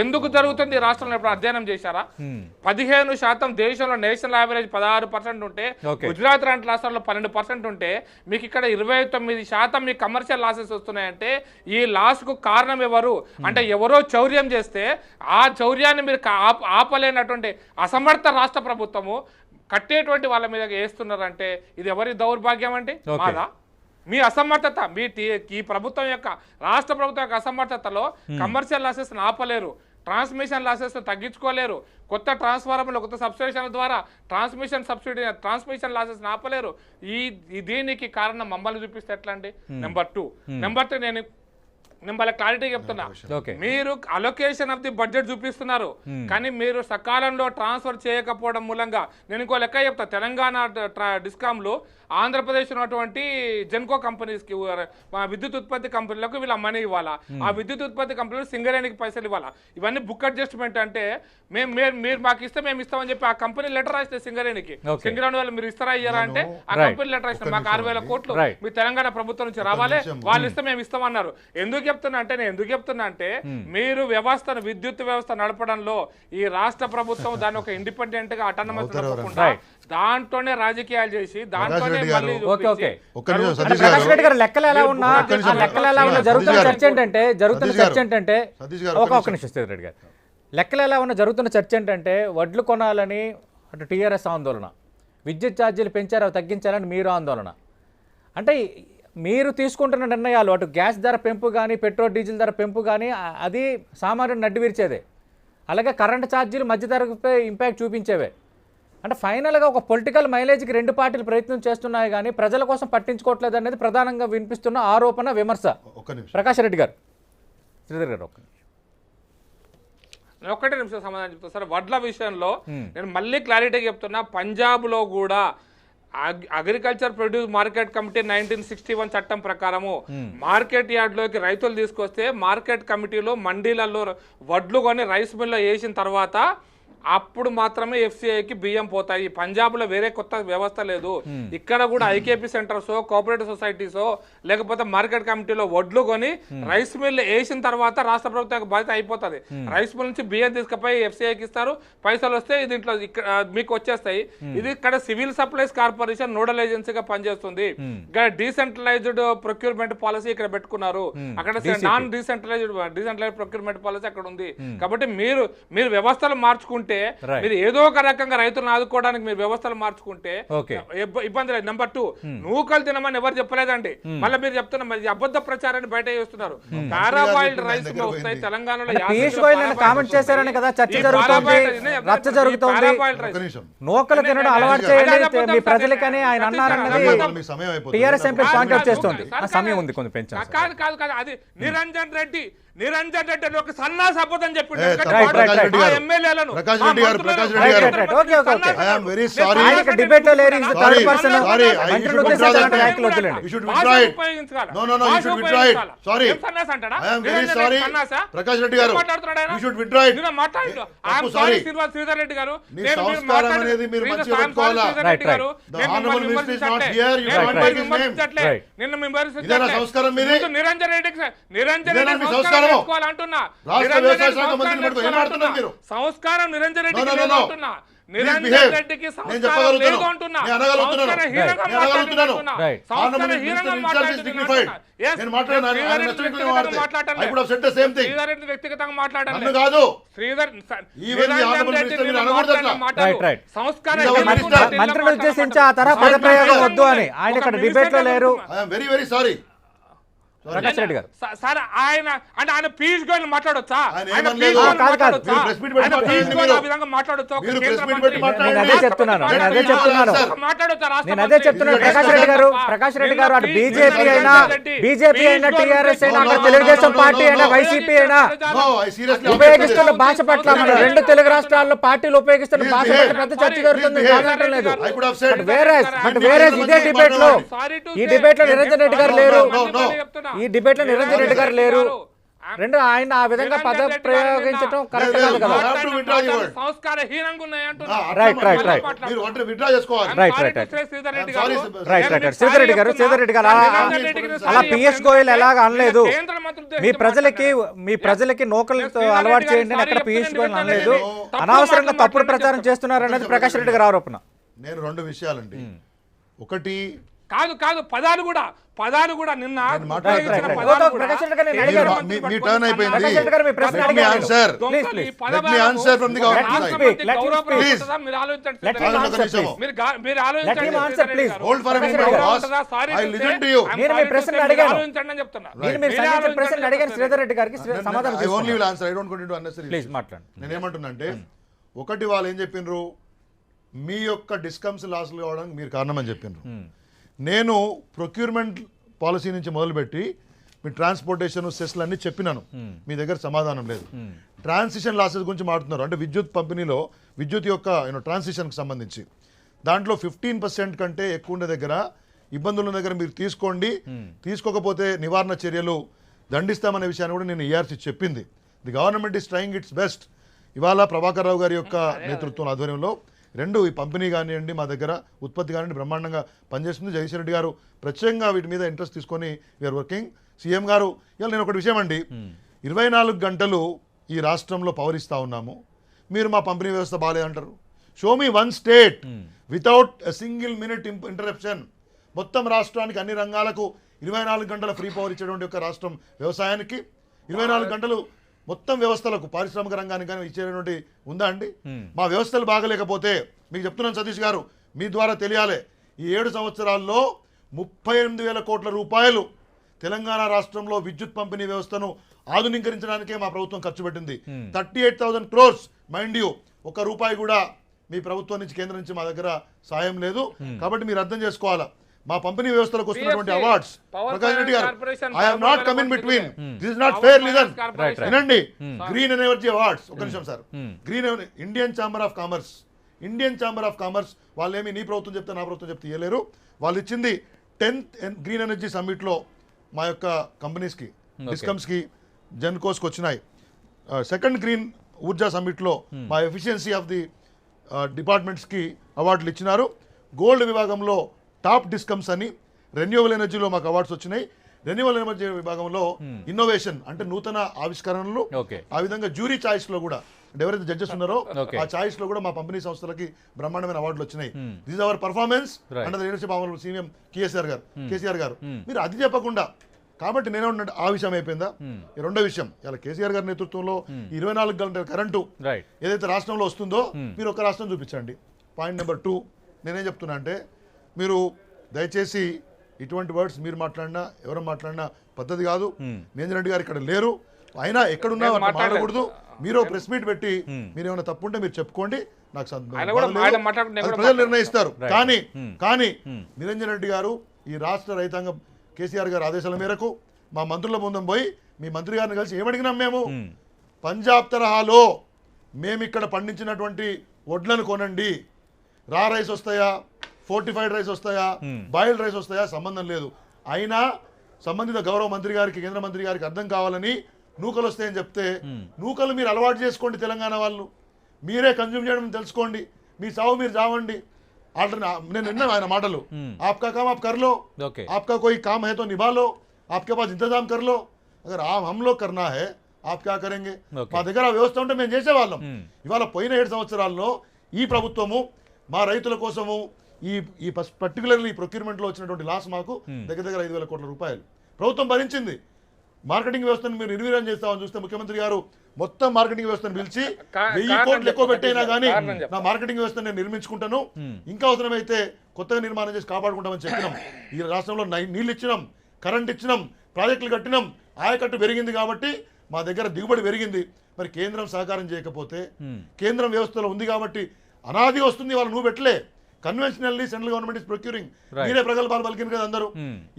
Speaker 3: ఎందుకు జరుగుతుంది రాష్ట్రంలో ఎప్పుడు అధ్యయనం చేశారా? 15% దేశంలో నేషనల్ యావరేజ్ 16% ఉంటే, గుజరాత్ లాంటి రాష్ట్రాల్లో 12% ఉంటే, మీకు ఇక్కడ 29% మీకు కమర్షియల్ లాసెస్ వస్తున్నాయంటే ఈ లాస్కు కారణం ఎవరు అంటే ఎవరో చౌర్యం చేస్తే ఆ చౌర్యాన్ని మీరు ఆపలేనటువంటి అసమర్థ రాష్ట్ర ప్రభుత్వము కట్టేటువంటి వాళ్ళ మీద వేస్తున్నారంటే ఇది ఎవరి దౌర్భాగ్యం అండి? మాదా? మీ అసమర్థత, ఈ ప్రభుత్వం యొక్క రాష్ట్ర ప్రభుత్వం యొక్క అసమర్థతలో కమర్షియల్ లాసెస్ ఆపలేరు, ట్రాన్స్మిషన్ లాసెస్ తగ్గించుకోలేరు, కొత్త ట్రాన్స్ఫార్మర్లు కొత్త సబ్స్టేషన్ల ద్వారా ట్రాన్స్మిషన్ లాసెస్ ఆపలేరు. దీనికి కారణం మమ్మల్ని చూపిస్తే ఎట్లా అండి? నెంబర్ 2. నెంబర్ 3 నేను క్లారిటీ చెప్తున్నా, మీరు అలొకేషన్ ఆఫ్ ది బడ్జెట్ చూపిస్తున్నారు కానీ మీరు సకాలంలో ట్రాన్స్ఫర్ చేయకపోవడం మూలంగా, నేను ఇంకో లెక్క చెప్తా, తెలంగాణ డిస్కామ్లు ఆంధ్రప్రదేశ్ ఉన్నటువంటి జెన్కో కంపెనీస్కి, విద్యుత్ ఉత్పత్తి కంపెనీలకు వీళ్ళ మనీ ఇవ్వాలా, ఆ విద్యుత్ ఉత్పత్తి కంపెనీలు సింగరేణికి పైసలు ఇవ్వాలా. ఇవన్నీ బుక్ అడ్జస్ట్మెంట్ అంటే మీరు మాకు ఇస్తే మేము ఇస్తామని చెప్పి ఆ కంపెనీ లెటర్ రాస్తే సింగరేణికి, సింగరేణి వాళ్ళు మీరు ఇస్తారా ఇయ్యారా అంటే ఆ కంపెనీ లెటర్ రాస్తే మాకు 6,000 కోట్లు మీ తెలంగాణ ప్రభుత్వం నుంచి రావాలి, వాళ్ళు ఇస్తే మేము ఇస్తామన్నారు. ఎందుకు చెప్తున్నా అంటే మీరు వ్యవస్థను, విద్యుత్ వ్యవస్థ నడపడంలో ఈ రాష్ట్ర ప్రభుత్వం దాన్ని ఒక ఇండిపెండెంట్ గా అటానమస్ నడపకుండా దాంట్లోనే రాజకీయాలు చేసి దాంట్లోనే
Speaker 1: ప్రకాష్ రెడ్డి గారు లెక్కలు ఎలా ఉన్నా జరుగుతున్న చర్చ ఏంటంటే ఒక నిమిషం శ్రీధర్ రెడ్డి గారు, లెక్కలు ఎలా ఉన్నా జరుగుతున్న చర్చ ఏంటంటే వడ్లు కొనాలని అటు టీఆర్ఎస్ ఆందోళన, విద్యుత్ ఛార్జీలు పెంచారు అవి తగ్గించాలని మీరు ఆందోళన. అంటే మీరు తీసుకుంటున్న నిర్ణయాలు అటు గ్యాస్ ధర పెంపు కానీ పెట్రోల్ డీజిల్ ధర పెంపు కానీ అది సామాన్యుడు నడ్డి విరిచేదే, అలాగే కరెంటు ఛార్జీలు మధ్య ధరపై ఇంపాక్ట్ చూపించేవే. అంటే ఫైనల్గా ఒక పొలిటికల్ మైలేజ్కి రెండు పార్టీలు ప్రయత్నం చేస్తున్నాయి కానీ ప్రజల కోసం పట్టించుకోవట్లేదు అనేది ప్రధానంగా వినిపిస్తున్న ఆరోపణ, విమర్శ. ప్రకాష్ రెడ్డి గారు, శ్రీధర్ గారు
Speaker 3: ఒకటే నిమిషం సమాధానం చెప్తాను సార్. వడ్ల విషయంలో నేను మళ్ళీ క్లారిటీ చెప్తున్నా, పంజాబ్లో కూడా అగ్రికల్చర్ ప్రొడ్యూస్ మార్కెట్ కమిటీ 1961 చట్టం ప్రకారము మార్కెట్ యార్డ్లోకి రైతులు తీసుకొస్తే మార్కెట్ కమిటీలో మండీలలో వడ్లు కొని రైస్ మిల్లో వేసిన తర్వాత అప్పుడు మాత్రమే FCIకి బియ్యం పోతాయి. పంజాబ్లో వేరే కొత్త వ్యవస్థ లేదు. ఇక్కడ కూడా IKP సెంటర్సో, కోఆపరేటివ్ సొసైటీసో లేకపోతే మార్కెట్ కమిటీలో వడ్లు కొని రైస్ మిల్ వేసిన తర్వాత రాష్ట్ర ప్రభుత్వం బాధ్యత అయిపోతుంది. రైస్ మిల్ నుంచి బియ్యం తీసుకుపోయి FCIకి ఇస్తారు, పైసలు వస్తే దీంట్లో మీకు వచ్చేస్తాయి. ఇది ఇక్కడ సివిల్ సప్లైస్ కార్పొరేషన్ నోడల్ ఏజెన్సీగా పనిచేస్తుంది. ఇక్కడ డీసెంట్రలైజ్డ్ ప్రొక్యూర్మెంట్ పాలసీ ఇక్కడ పెట్టుకున్నారు, అక్కడ నాన్ డీసెంట్రలైజ్డ్ ప్రొక్యూర్మెంట్ పాలసీ అక్కడ ఉంది. కాబట్టి మీరు వ్యవస్థలు మార్చుకుంటే, మీరు ఏదో ఒక రకంగా రైతులను ఆదుకోవడానికి మీరు వ్యవస్థలు మార్చుకుంటే ఇబ్బంది లేదు. నెంబర్ 2, నూకలు తినమని ఎవరు చెప్పలేదండి, మళ్ళీ మీరు చెప్తున్నా మరి అబద్ధ ప్రచారాన్ని బయట చేస్తున్నారు. పారాబాయిల్డ్ రైస్ వస్తాయి తెలంగాణలో,
Speaker 1: నూకలు తినడం అలవాటు చేయండి మీ ప్రజలకని ఆయన అన్నారన్నది టీఆర్ఎస్ ఎంపీ పాయింట్ అవుట్ చేస్తుంది. సమయం ఉంది కొంచెం పెంచాలి.
Speaker 3: కాదు అది నిరంజన్ రెడ్డి ఒక సన్నాసి అబద్ధం చెప్పిండు. శ్రీధర్ రెడ్డి గారు నిరంజన్ రెడ్డి సంస్కారం నిరంజన్ రెడ్డికి అంటున్నా, నిరంజన్ రెడ్డికి సంస్కారం లేదు అంటున్నా, వ్యక్తిగతంగా మాట్లాడాలి
Speaker 1: మంత్రులు ఉద్దేశించి ఆ తరహా పదప్రయోగం వద్దు అని ఆయన ఇక్కడ డిబేట్ లో లేరు.
Speaker 4: వెరీ సారీ
Speaker 1: ప్రకాష్ రెడ్డి గారు
Speaker 3: సార్, ఆయన పీయూష్ గోయల్ మాట్లాడొచ్చా?
Speaker 1: అదే చెప్తున్నాను ప్రకాష్ రెడ్డి గారు అటు బీజేపీ అయినా టీఆర్ఎస్ అయినా అక్కడ తెలుగుదేశం పార్టీ అయినా వైసీపీ అయినా ఉపయోగిస్తున్న భాష పట్ల మన రెండు తెలుగు రాష్ట్రాల్లో పార్టీలు ఉపయోగిస్తున్న భాష పట్ల పెద్ద చర్చ జరుగుతుంది, కాదంటం లేదు. వేరే ఇదే డిబేట్ లో, ఈ డిబేట్ లో నిరంజన్ రెడ్డి గారు లేరు, ఈ డిబేట్ లో నిరంజన్ రెడ్డి గారు లేరు. రెండు ఆయన ఆ విధంగా పద ప్రయోగించడం కరెక్ట్ కాదు కదా.
Speaker 3: సంస్కారహీనంగా ఉన్నాయి అంటున్నా.
Speaker 1: రైట్ రైట్ రైట్
Speaker 4: మీరు ఒంటరి విత్డ్రా చేసుకోవాలి.
Speaker 1: Right right right
Speaker 3: Sridhar Reddy
Speaker 4: Sorry,
Speaker 3: గారు,
Speaker 4: sir.
Speaker 1: Right right Sridhar Reddy గారు అలా పిఎస్ గోయల్ ఎలాగ అనలేదు.
Speaker 3: కేంద్ర మంత్రులతో
Speaker 1: మీ ప్రజలకి నోకలతో అలవాటు చేయండి అని ఎక్కడ పిఎస్ గోయల్ అనలేదు. అనవసరంగా తప్పుడు ప్రచారం చేస్తున్నారు అనేది ప్రకాష్ రెడ్డి గారు ఆరోపణ.
Speaker 4: నేను రెండు విషయాలండి. ఒకటి
Speaker 3: కాదు పదాలు కూడా నిన్న
Speaker 4: నేను మాట్లాడతాను.
Speaker 3: ఉపయోగించిన
Speaker 1: రైట్,
Speaker 3: పదాలు
Speaker 1: రైట్.
Speaker 3: కూడా
Speaker 1: ప్రకాష్ రెడ్డి గారిని అడిగారు.
Speaker 4: మీ టర్న్ అయిపోయింది.
Speaker 1: ప్రకాష్ రెడ్డి గారు మీ ప్రశ్న
Speaker 4: Let me
Speaker 1: అడిగారు.
Speaker 4: answer.
Speaker 1: Please, please.
Speaker 4: Let me answer from the government
Speaker 1: Let him
Speaker 4: side.
Speaker 1: speak. Let him speak.
Speaker 4: Please.
Speaker 3: మీరు ఆలోచించండి.
Speaker 1: Let him
Speaker 3: Sridhar
Speaker 1: answer,
Speaker 3: Reddy గారు.
Speaker 1: please.
Speaker 3: మీరు
Speaker 1: Let
Speaker 3: ఆలోచించండి.
Speaker 1: him answer, please.
Speaker 4: Hold for a
Speaker 1: Prakash
Speaker 4: minute,
Speaker 1: Reddy
Speaker 4: boss.
Speaker 1: గారు.
Speaker 4: I listen to you.
Speaker 1: నేను మీ ప్రశ్నలు అడిగాను.
Speaker 3: ఆలోచించండి అని చెప్తున్నా.
Speaker 1: నేను మీరు సంధించిన ప్రశ్నలు అడిగాను శ్రీధర్ రెడ్డి గారికి సమాధానం
Speaker 4: I only
Speaker 1: తీసుకోండి.
Speaker 4: will answer. I don't go into unnecessary
Speaker 1: please
Speaker 4: issues.
Speaker 1: మాట్లాడండి.
Speaker 4: నేనేమంటున్నానంటే ఒకటి వాళ్ళు ఏం చెప్పిండ్రు, మీ యొక్క డిస్కమ్స్ లాస్లు కావడానికి మీరు కారణం అని చెప్పిండ్రు. నేను ప్రొక్యూర్మెంట్ పాలసీ నుంచి మొదలుపెట్టి మీ ట్రాన్స్పోర్టేషన్ సెస్లు అన్ని చెప్పినాను. మీ దగ్గర సమాధానం లేదు. ట్రాన్సిషన్ లాసెస్ గురించి మాట్లాడుతున్నారు. అంటే విద్యుత్ పంపిణీలో విద్యుత్ యొక్క ట్రాన్సిషన్కి సంబంధించి దాంట్లో 15% కంటే ఎక్కువ ఉండే దగ్గర ఇబ్బందుల దగ్గర మీరు తీసుకోండి, తీసుకోకపోతే నివారణ చర్యలు దండిస్తామనే విషయాన్ని కూడా నేను ఈఆర్సీ చెప్పింది. The government is trying it's best. ఇవాళ ప్రభాకర్ రావు గారి యొక్క నేతృత్వం ఆధ్వర్యంలో రెండు ఈ పంపిణీ కానివ్వండి, మా దగ్గర ఉత్పత్తి కానివ్వండి బ్రహ్మాండంగా పనిచేస్తుంది. జగదీశ్వర్ రెడ్డి గారు ప్రత్యేకంగా వీటి మీద ఇంట్రెస్ట్ తీసుకొని వీఆర్ వర్కింగ్. సీఎం గారు ఇవాళ నేను ఒకటి విషయం అండి, 24 గంటలు ఈ రాష్ట్రంలో పవర్ ఇస్తూ ఉన్నాము, మీరు మా పంపిణీ వ్యవస్థ బాగాలేదంటారు. Show me one state without a single minute interruption. మొత్తం రాష్ట్రానికి అన్ని రంగాలకు 24 గంటల ఫ్రీ పవర్ ఇచ్చేటువంటి ఒక రాష్ట్రం వ్యవసాయానికి, 24 గంటలు మొత్తం వ్యవస్థలకు పారిశ్రామిక రంగానికి కానీ ఇచ్చేటువంటి ఉందా అండి? మా వ్యవస్థలు బాగలేకపోతే మీకు చెప్తున్నాను సతీష్ గారు, మీ ద్వారా తెలియాలి, ఈ 7 సంవత్సరాల్లో 38,000 కోట్ల రూపాయలు తెలంగాణ రాష్ట్రంలో విద్యుత్ పంపిణీ వ్యవస్థను ఆధునీకరించడానికే మా ప్రభుత్వం ఖర్చు పెట్టింది. 38,000 crores మైండ్ యూ. ఒక్క రూపాయి కూడా మీ ప్రభుత్వం నుంచి కేంద్రం నుంచి మా దగ్గర సాయం లేదు. కాబట్టి మీరు అర్థం చేసుకోవాలా, మా పంపిణీ వ్యవస్థలకు వస్తున్నటువంటి అవార్డ్స్ ప్రకాష్ రెడ్డి గారు, I have not come in between, this is not fair. Listen, వినండి. గ్రీన్ ఎనర్జీ అవార్డ్స్, ఒక నిమిషం sir. Green Indian chamber of commerce వాళ్ళు ఏమి నీ ప్రభుత్వం చెప్తే నా ప్రభుత్వం చెప్తే ఇవ్వలేరు. వాళ్ళు ఇచ్చింది 10th గ్రీన్ ఎనర్జీ సమ్మిట్లో మా యొక్క కంపెనీస్కి, డిస్కమ్స్కి, జెన్కోస్కి వచ్చినాయి. 2nd గ్రీన్ ఊర్జా సమ్మిట్లో మా ఎఫిషియన్సీ ఆఫ్ ది డిపార్ట్మెంట్స్కి అవార్డులు ఇచ్చినారు. గోల్డ్ విభాగంలో టాప్ డిస్కమ్స్ అని, రెన్యూవబుల్ ఎనర్జీలో మాకు అవార్డ్స్ వచ్చినాయి. రెన్యూవబుల్ ఎనర్జీ విభాగంలో ఇన్నోవేషన్ అంటే నూతన ఆవిష్కరణలు, ఆ విధంగా జ్యూరీ ఛాయిస్లో కూడా అంటే ఎవరైతే జడ్జెస్ ఉన్నారో ఆ ఛాయిస్లో కూడా మా పంపిణీ సంస్థలకి బ్రహ్మాండమైన అవార్డులు వచ్చినాయి. This our performance under the leadership of CM KCR గారు. మీరు అది చెప్పకుండా, కాబట్టి నేనే ఆ విషయం అయిపోయిందా. రెండో విషయం, ఇలా కేసీఆర్ గారి నేతృత్వంలో 24 గంటల కరెంటు ఏదైతే రాష్ట్రంలో వస్తుందో మీరు ఒక రాష్ట్రం చూపించండి. పాయింట్ నెంబర్ 2 నేనేం చెప్తున్నా అంటే, మీరు దయచేసి ఇటువంటి వర్డ్స్ మీరు మాట్లాడినా ఎవరు మాట్లాడినా పద్ధతి కాదు. నేంద్ర రెడ్డి గారు ఇక్కడ లేరు, అయినా ఎక్కడున్నా మాట్లాడకూడదు. మీరు ప్రెస్ మీట్ పెట్టి మీరు ఏమైనా తప్పు ఉంటే మీరు చెప్పుకోండి, నాకు ప్రజలు నిర్ణయిస్తారు. కానీ నిరంజన్ రెడ్డి గారు ఈ రాష్ట్ర రైతాంగం కేసీఆర్ గారి ఆదేశాల మేరకు మా మంత్రుల ముందు పోయి మీ మంత్రి గారిని కలిసి ఏమడిగినాం, మేము పంజాబ్ తరహాలో మేము ఇక్కడ పండించినటువంటి వడ్లను కొనండి, రా రైస్ వస్తాయా, ఫోర్టిఫైడ్ రైస్ వస్తాయా, బాయిల్డ్ రైస్ వస్తాయా, సంబంధం లేదు. అయినా సంబంధిత గౌరవ మంత్రి గారికి, కేంద్ర మంత్రి గారికి అర్థం కావాలని నూకలు వస్తాయని చెప్తే, నూకలు మీరు అలవాటు చేసుకోండి, తెలంగాణ వాళ్ళు మీరే కన్జ్యూమ్ చేయడం తెలుసుకోండి, మీ సావు మీరు చావండి. నేను విన్నా ఆయన మాటలు, ఆప్కా కామ్ ఆప్ కర్ లో, ఆప్కా కోई काम है तो निभा लो, आपके पास इंतजाम कर लो, अगर हम लोग करना है आप क्या करेंगे. మా దగ్గర వ్యవస్థ ఉంటే మేము చేసేవాళ్ళం. ఇవాళ పోయిన 7 సంవత్సరాల్లో ఈ ప్రభుత్వము మా రైతుల కోసము ఈ పర్టికులర్లీ ప్రొక్యూర్మెంట్లో వచ్చినటువంటి లాస్ మాకు దగ్గర 5,000 కోట్ల రూపాయలు ప్రభుత్వం భరించింది. మార్కెటింగ్ వ్యవస్థను మీరు నిర్వీర్యం చేస్తామని చూస్తే ముఖ్యమంత్రి గారు మొత్తం మార్కెటింగ్ వ్యవస్థను పిలిచి 1000 కోట్లు ఎక్కువ పెట్టైనా కానీ నా మార్కెటింగ్ వ్యవస్థను నేను నిర్మించుకుంటాను, ఇంకా అవసరమైతే కొత్తగా నిర్మాణం చేసి కాపాడుకుంటామని చెప్పినాం. ఈ రాష్ట్రంలో నీళ్ళు ఇచ్చినాం, కరెంట్ ఇచ్చినాం, ప్రాజెక్టులు కట్టినాం, ఆయకట్టు పెరిగింది కాబట్టి మా దగ్గర దిగుబడి పెరిగింది. మరి కేంద్రం సహకారం చేయకపోతే, కేంద్రం వ్యవస్థలో ఉంది కాబట్టి అనాదిగా వస్తుంది. వాళ్ళు నువ్వు పెట్టలే, conventionally central government is procuring, మీరే ప్రగల్భాలు పలికిన కదా అందరూ.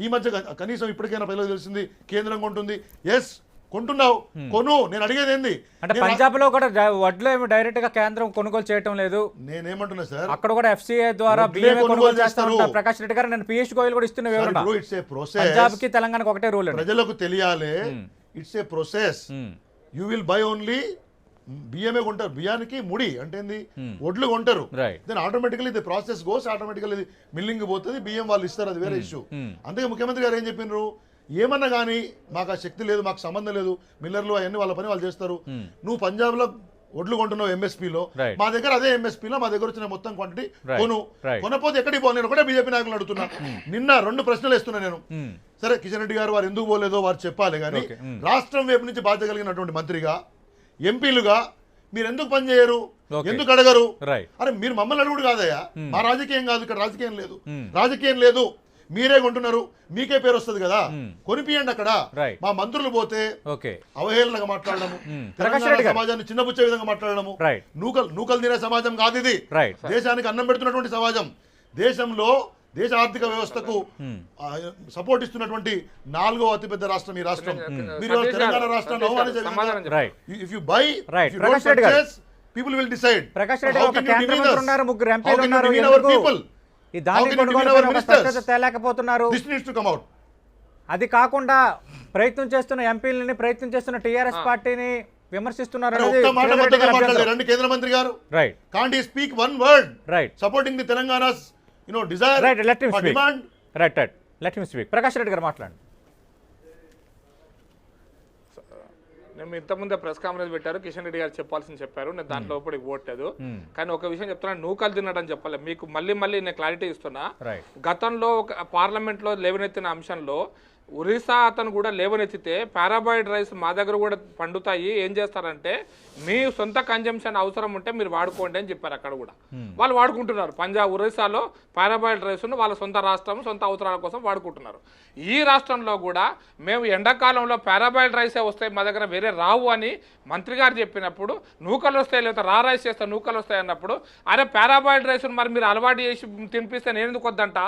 Speaker 4: ఈ మధ్య కనీసం ఇప్పటికైనా ప్రజలకు తెలిసింది కేంద్రం కొంటుంది. ఎస్ కొంటున్నావు, కొను. నేను అడిగేది ఏంది
Speaker 1: అంటే పంజాబ్ లో కూడా వడ్లు ఏమి డైరెక్ట్ గా కేంద్రం కొనుగోలు చేయడం లేదు.
Speaker 4: నేనేమంటున్నా సార్,
Speaker 1: అక్కడ కూడా FCA ద్వారా బియ్యం కొనుగోలు చేస్తారు. ప్రకాష్ రెడ్డి గారు నేను పీయూష్ గోయల్ కూడా ఇస్తున్న వివరణ, పంజాబ్ కి తెలంగాణకి ఒకటే రూల్.
Speaker 4: ప్రజలకు తెలియాలి it's a process. You will buy only బియ్యమే కొంటారు, బియ్యానికి ముడి అంటే ఏంది, ఒడ్లు కొంటారు. Then automatically the process goes, automatically milling పోతుంది, బియ్యం వాళ్ళు ఇస్తారు, అది వేరే ఇష్యూ. అందుకే ముఖ్యమంత్రి గారు ఏం చెప్పినారు, ఏమన్నా కానీ మాకు ఆ శక్తి లేదు, మాకు సంబంధం లేదు, మిల్లర్లు అవన్నీ వాళ్ళ పని వాళ్ళు చేస్తారు. నువ్వు పంజాబ్ లో ఒడ్లు కొంటున్నావు ఎంఎస్పీలో, మా దగ్గర అదే ఎంఎస్పీలో మా దగ్గర వచ్చిన మొత్తం క్వాంటిటీ కొను, కొనపోతే ఎక్కడికి పోను. నేను ఒకటే బీజేపీ నాయకులు అడుగుతున్నా, నిన్న 2 ప్రశ్నలు వేస్తున్నా నేను. సరే కిషన్ రెడ్డి గారు వారు ఎందుకు పోలేదో వారు చెప్పాలి, కానీ రాష్ట్రం వైపు నుంచి బాధ్యత కలిగినటువంటి మంత్రిగా, ఎంపీలుగా మీరు ఎందుకు పనిచేయరు, ఎందుకు అడగరు? అరే మీరు మమ్మల్ని అడుగుడు కాదయ్యా, మా రాజకీయం కాదు, ఇక్కడ రాజకీయం లేదు, మీరే కొంటున్నారు, మీకే పేరు వస్తుంది కదా, కొనిపియండి. అక్కడ మా మంత్రులు పోతే అవహేళనగా మాట్లాడము, తెలంగాణ సమాజాన్ని చిన్నపుచ్చే విధంగా మాట్లాడము, నూకలు తినే సమాజం కాదు ఇది, దేశానికి అన్నం పెడుతున్నటువంటి సమాజం, దేశ ఆర్థిక వ్యవస్థకు సపోర్ట్ ఇస్తున్నటువంటి 4వ అతిపెద్ద రాష్ట్రం ఈ రాష్ట్రం. మీరు తెలంగాణ రాష్ట్రాన్ని అవమానించే, if you by people will decide.
Speaker 1: Prakash Reddy ఒక కేంద్ర మంత్రి ఉన్నారు, 3 ఎంపీలు ఉన్నారు, ఈ దాని కొనుగోలు స్పష్టత తేలేకపోతున్నారు.
Speaker 4: This needs to come out.
Speaker 1: అది కాకుండా ప్రయత్నం చేస్తున్న టీఆర్ఎస్ పార్టీని విమర్శిస్తున్నారు.
Speaker 4: కేంద్ర మంత్రి గారు can't he speak one word supporting the Telangana's desire or demand?
Speaker 1: Let him speak. Prakash Reddy గారు మాట్లాడండి.
Speaker 3: నేను ఇంతకుముందే ప్రెస్ కాన్ఫరెన్స్ పెట్టారు, కిషన్ రెడ్డి గారు చెప్పాల్సింది చెప్పారు, నేను దాంట్లో ఇప్పటికి ఓట్లేదు. కానీ ఒక విషయం చెప్తున్నా, నూకలు తినడం చెప్పాలి మీకు, మళ్ళీ నేను క్లారిటీ ఇస్తున్నా. గతంలో ఒక పార్లమెంట్లో లేవనెత్తిన అంశంలో ఒరిస్సా అతను కూడా లేవనెత్తితే పారాబాయిడ్ రైస్ మా దగ్గర కూడా పండుతాయి, ఏం చేస్తారంటే మీ సొంత కన్జంప్షన్ అవసరం ఉంటే మీరు వాడుకోండి అని చెప్పారు. అక్కడ కూడా వాళ్ళు వాడుకుంటున్నారు. ఒరిస్సాలో పారాబాయిడ్ రైస్ను వాళ్ళ సొంత రాష్ట్రం సొంత అవసరాల కోసం వాడుకుంటున్నారు. ఈ రాష్ట్రంలో కూడా మేము ఎండాకాలంలో పారాబాయిడ్ రైసే వస్తాయి, మా దగ్గర వేరే రావు అని మంత్రి గారు చెప్పినప్పుడు, నూకలు వస్తాయి లేదా రా రైస్ చేస్తే నూకలు వస్తాయి అన్నప్పుడు, అరే పారాబాయిడ్ రైస్ను మరి మీరు అలవాటు చేసి తినిపిస్తే నేను ఎందుకు వద్దంట?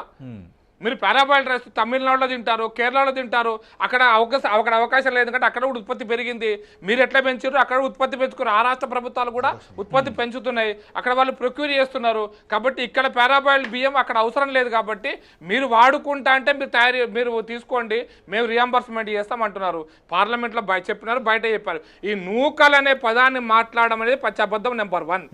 Speaker 3: మీరు పారాబాయిల్డ్ రైస్ తమిళనాడులో తింటారు, కేరళలో తింటారు, అక్కడ అవకాశం లేదు, ఎందుకంటే అక్కడ కూడా ఉత్పత్తి పెరిగింది. మీరు ఎట్లా పెంచారు, అక్కడ ఉత్పత్తి పెంచుకున్నారు. ఆ రాష్ట్ర ప్రభుత్వాలు కూడా ఉత్పత్తి పెంచుతున్నాయి, అక్కడ వాళ్ళు ప్రొక్యూర్ చేస్తున్నారు. కాబట్టి ఇక్కడ పారాబాయిల్డ్ బియ్యం అక్కడ అవసరం లేదు, కాబట్టి మీరు వాడుకుంటా అంటే మీరు తీసుకోండి, మేము రియంబర్స్మెంట్ చేస్తామంటున్నారు. పార్లమెంట్లో చెప్పినారు, బయట చెప్పారు. ఈ నూకలు అనే పదాన్ని మాట్లాడడం అనేది పచ్చబద్ధం నెంబర్ 1.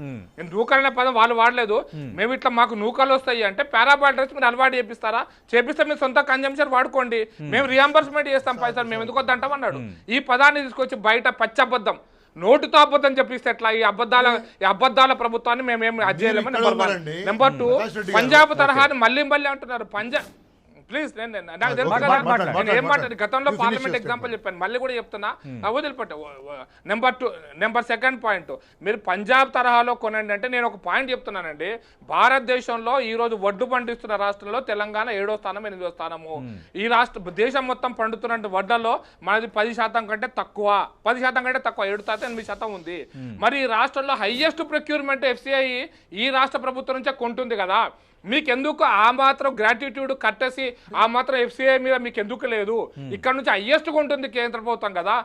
Speaker 3: నూకలు అనే పదం వాళ్ళు వాడలేదు. మేము ఇట్లా మాకు నూకలు వస్తాయి అంటే పారాబాయిల్డ్ రైస్ మీరు అలవాటు చేపిస్తారా? చేపిస్తే మీరు సొంత కన్జంప్షన్ వాడుకోండి, మేము రియంబర్స్మెంట్ చేస్తాం పైసలు, మేము ఎందుకు వద్దంటాం అన్నాడు. ఈ పదాన్ని తీసుకొచ్చి బయట పచ్చబద్ధం, నోటుతో అబద్ధం చెప్పిస్తే ఎట్లా? ఈ అబద్ధాల ప్రభుత్వాన్ని మేమేమి అధ్యయలేమని. నెంబర్ 2, పంజాబ్ తరహాని మళ్ళీ అంటున్నారు. ప్లీజ్ నాకు తెలుసు కదా ఏం మాట్లాడి, గతంలో పార్లమెంట్ ఎగ్జాంపుల్ చెప్పాను, మళ్ళీ కూడా చెప్తున్నా, వదిలిపెట్ట. నెంబర్ 2 పాయింట్, మీరు పంజాబ్ తరహాలో కొనండి అంటే నేను ఒక పాయింట్ చెప్తున్నానండి. భారతదేశంలో ఈ రోజు వడ్లు పండిస్తున్న రాష్ట్రంలో తెలంగాణ 7వ స్థానం 8వ స్థానము. ఈ దేశం మొత్తం పండుతున్న వడ్లలో మనది 10% కంటే తక్కువ, 10% కంటే తక్కువ, 7% 8% ఉంది. మరి ఈ రాష్ట్రంలో హైయెస్ట్ ప్రొక్యూర్మెంట్ FCI ఈ రాష్ట్ర ప్రభుత్వం నుంచే కొంటుంది కదా. మీకెందుకు ఆ మాత్రం గ్రాటిట్యూడ్ కట్టేసి ఆ మాత్రం FCI మీద మీకు ఎందుకు లేదు? ఇక్కడ నుంచి హైయెస్ట్ ఉంటుంది కేంద్ర ప్రభుత్వం కదా.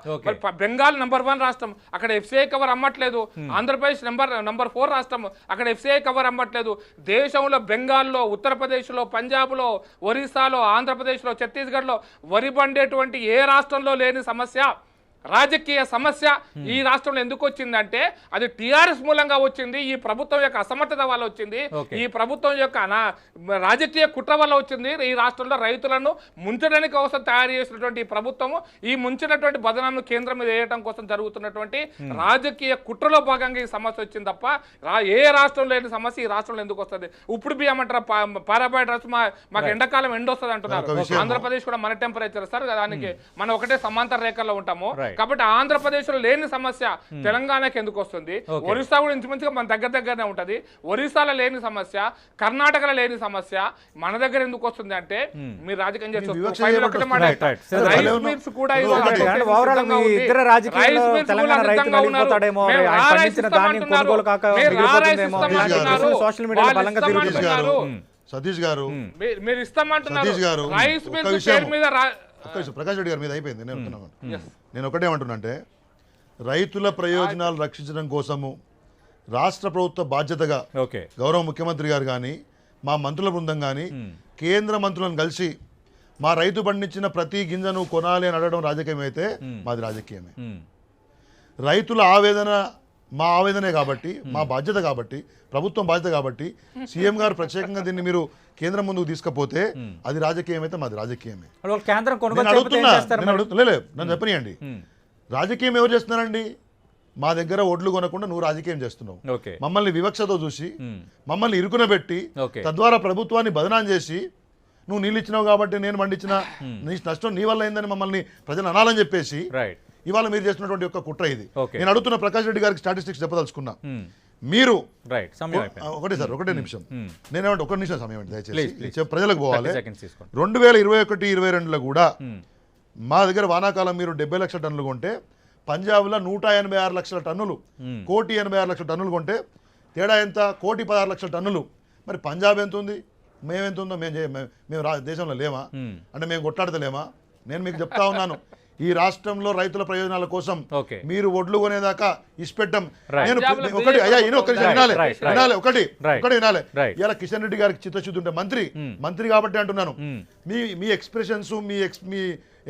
Speaker 3: బెంగాల్ నెంబర్ 1 రాష్ట్రం, అక్కడ FCI కవర్ అమ్మట్లేదు. ఆంధ్రప్రదేశ్ నెంబర్ 4 రాష్ట్రం, అక్కడ FCI కవర్ అమ్మట్లేదు. దేశంలో బెంగాల్లో, ఉత్తరప్రదేశ్లో, పంజాబ్లో, ఒరిస్సాలో, ఆంధ్రప్రదేశ్లో, ఛత్తీస్గఢ్లో వరి పండేటువంటి ఏ రాష్ట్రంలో లేని సమస్య, రాజకీయ సమస్య ఈ రాష్ట్రంలో ఎందుకు వచ్చిందంటే అది టీఆర్ఎస్ మూలంగా వచ్చింది. ఈ ప్రభుత్వం యొక్క అసమర్థత వల్ల వచ్చింది, ఈ ప్రభుత్వం యొక్క రాజకీయ కుట్ర వల్ల వచ్చింది. ఈ రాష్ట్రంలో రైతులను ముంచడానికి కోసం తయారు చేసినటువంటి ఈ ప్రభుత్వము ఈ ముంచినటువంటి బదనాలను కేంద్రం మీద వేయడం కోసం జరుగుతున్నటువంటి రాజకీయ కుట్రలో భాగంగా ఈ సమస్య వచ్చింది తప్ప ఏ రాష్ట్రంలో లేని సమస్య ఈ రాష్ట్రంలో ఎందుకు వస్తుంది? ఇప్పుడు బియ్యం అంటారా, పారాబాయిడ్ రైస్ మాకు ఎండాకాలం ఎండ వస్తుంది అంటున్నారు. ఆంధ్రప్రదేశ్ కూడా మన టెంపరేచర్ సార్, దానికి మనం ఒకటే సమాంతర రేఖల్లో ఉంటాము. కాబట్టి ఆంధ్రప్రదేశ్ లో లేని సమస్య తెలంగాణకి ఎందుకు వస్తుంది? ఒరిస్సా కూడా ఇంచుమించుగా మన దగ్గరనే ఉంటది. ఒరిస్సాలో లేని సమస్య, కర్ణాటకలో లేని సమస్య మన దగ్గర ఎందుకు వస్తుంది అంటే మీరు రాజకీయం చేస్తారు.
Speaker 4: సతీష్ గారు
Speaker 3: మీరు ఇస్తామంటున్నారు రైస్ మీద.
Speaker 4: ప్రకాష్ రెడ్డి గారి మీద అయిపోయింది. నేను ఒకటేమంటున్నా అంటే, రైతుల ప్రయోజనాలు రక్షించడం కోసము రాష్ట్ర ప్రభుత్వ బాధ్యతగా గౌరవ ముఖ్యమంత్రి గారు కానీ, మా మంత్రుల బృందం కానీ, కేంద్ర మంత్రులను కలిసి మా రైతు పండించిన ప్రతి గింజను కొనాలి అని అడగడం రాజకీయం అయితే మాది రాజకీయమే. రైతుల ఆవేదన మా ఆవేదనే కాబట్టి, మా బాధ్యత కాబట్టి, ప్రభుత్వం బాధ్యత కాబట్టి సీఎం గారు ప్రత్యేకంగా దీన్ని మీరు కేంద్రం ముందుకు తీసుకపోతే అది రాజకీయం అయితే మాది రాజకీయమే.
Speaker 1: కేంద్రం
Speaker 4: నేను అడుగుతున్నా, నన్ను చెప్పనియండి. రాజకీయం ఎవరు చేస్తున్నారండి? మా దగ్గర ఓట్లు కొనకుండా నువ్వు రాజకీయం చేస్తున్నావు. మమ్మల్ని వివక్షతో చూసి, మమ్మల్ని ఇరుకున పెట్టి, తద్వారా ప్రభుత్వాన్ని బదనాం చేసి, నువ్వు నీళ్ళు ఇచ్చినావు కాబట్టి నేను పండించిన నీ నష్టం నీ వల్ల అయిందని మమ్మల్ని ప్రజలు అనాలని చెప్పేసి ఇవాళ మీరు చేస్తున్నటువంటి ఒక కుట్ర ఇది. నేను అడుగుతున్న ప్రకాష్ రెడ్డి గారికి స్టాటిస్టిక్స్ చెప్పదలుచుకున్నా. మీరు ఒకటే నిమిషం, నేనేమంటే ఒక నిమిషం సమయం అండి దయచేసి ప్రజలకు పోవాలి. 2021-22లో కూడా మా దగ్గర వానాకాలం మీరు 70 లక్షల టన్నులు కొంటే, పంజాబ్లో 186 లక్షల టన్నులు, 186 లక్షల టన్నులు కొంటే తేడా ఎంత? 116 లక్షల టన్నులు. మరి పంజాబ్ ఎంత ఉంది, మేమెంత ఉందో మేము దేశంలో లేమా? అంటే మేము కొట్లాడతలేమా? నేను మీకు చెప్తా ఉన్నాను, ఈ రాష్ట్రంలో రైతుల ప్రయోజనాల కోసం మీరు ఒడ్లు కొనేదాకా ఇష్టపెట్టం. నేను ఒకటి వినాలి. ఇలా కిషన్ రెడ్డి గారికి చిత్తశుద్ధి ఉంటే మంత్రి కాబట్టి అంటున్నాను, మీ ఎక్స్ప్రెషన్స్ మీ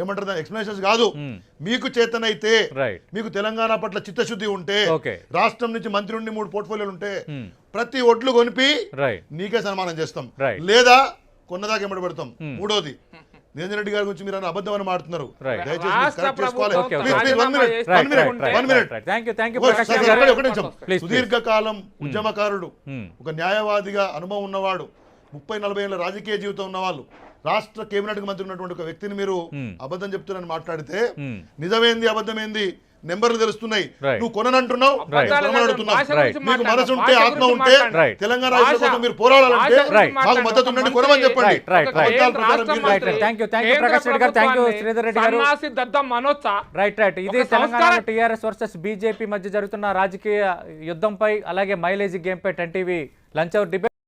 Speaker 4: ఏమంటారు ఎక్స్ప్లెనేషన్స్ కాదు, మీకు చేతనైతే, మీకు తెలంగాణ పట్ల చిత్తశుద్ధి ఉంటే, రాష్ట్రం నుంచి మంత్రి నుండి 3 పోర్ట్ఫోలియోలు ఉంటే ప్రతి ఒడ్లు కొనిపి నీకే సన్మానం చేస్తాం, లేదా కొన్నదాకా ఎంబడి పెడతాం. మూడోది, నిరంజన్ రెడ్డి గారి గురించి మీరు అబద్ధం అని మాట్లాడుతున్నారు. సుదీర్ఘకాలం ఉద్యమకారుడు, ఒక న్యాయవాదిగా అనుభవం ఉన్నవాడు, 30-40 ఏళ్ళ రాజకీయ జీవితం ఉన్నవాళ్ళు, రాష్ట్ర కేబినెట్ మంత్రి ఉన్నటువంటి ఒక వ్యక్తిని మీరు అబద్ధం చెప్తున్నారని మాట్లాడితే నిజమేంది అబద్ధమేంది నెంబర్లు తెలుస్తున్నాయి. నువ్వు కొననంటున్నావు, మీకు మనసు ఉంటే, ఆత్మ ఉంటే, తెలంగాణ రాష్ట్రం కోసం మీరు పోరాడాలంటే మాకు మద్దతు ఉండండి, కొనమని చెప్పండి.
Speaker 1: ఇది తెలంగాణ టీఆర్ఎస్ వర్సెస్ బీజేపీ మధ్య జరుగుతున్న రాజకీయ యుద్ధంపై, అలాగే మైలేజీ గేమ్ పై 10 టీవీ లంచ్ అవర్ డిబేట్.